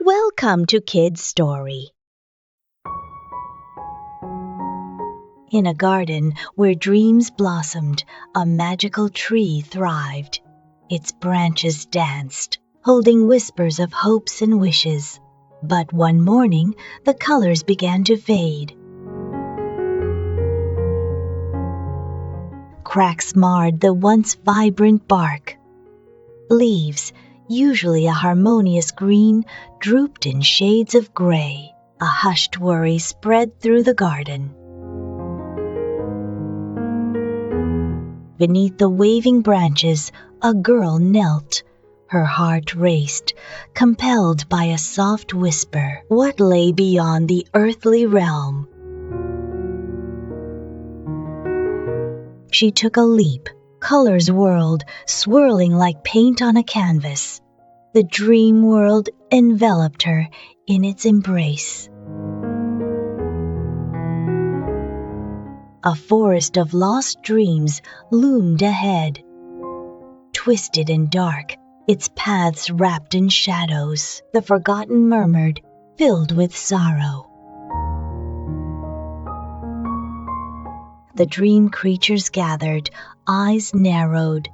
Welcome to Kids Story. In a garden where dreams blossomed, a magical tree thrived. Its branches danced, holding whispers of hopes and wishes. But one morning, the colors began to fade. Cracks marred the once vibrant bark. Leaves, usually a harmonious green, drooped in shades of gray. A hushed worry spread through the garden. Beneath the waving branches, a girl knelt. Her heart raced, compelled by a soft whisper. What lay beyond the earthly realm? She took a leap. Colors whirled, swirling like paint on a canvas. The dream world enveloped her in its embrace. A forest of lost dreams loomed ahead. Twisted and dark, its paths wrapped in shadows, the forgotten murmured, filled with sorrow. The dream creatures gathered, eyes narrowed.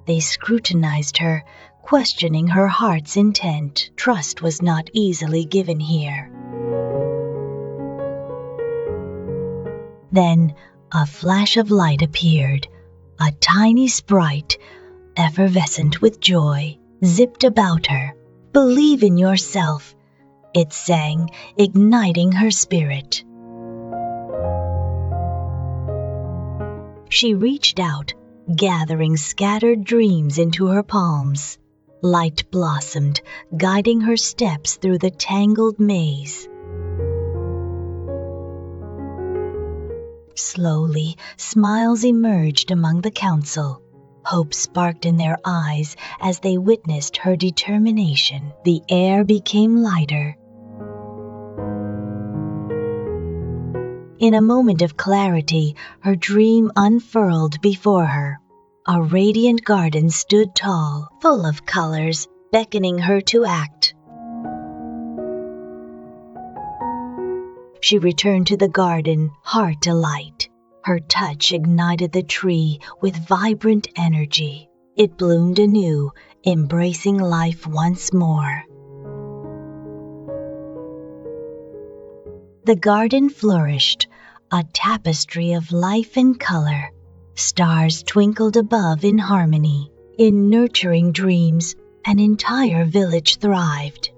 They scrutinized her, questioning her heart's intent. Trust was not easily given here. Then a flash of light appeared. A tiny sprite, effervescent with joy, zipped about her. "Believe in yourself," it sang, igniting her spirit. She reached out, gathering scattered dreams into her palms. Light blossomed, guiding her steps through the tangled maze. Slowly, smiles emerged among the council. Hope sparked in their eyes as they witnessed her determination. The air became lighter. In a moment of clarity, her dream unfurled before her. A radiant garden stood tall, full of colors, beckoning her to act. She returned to the garden, heart alight. Her touch ignited the tree with vibrant energy. It bloomed anew, embracing life once more. The garden flourished, a tapestry of life and color. Stars twinkled above in harmony. In nurturing dreams, an entire village thrived.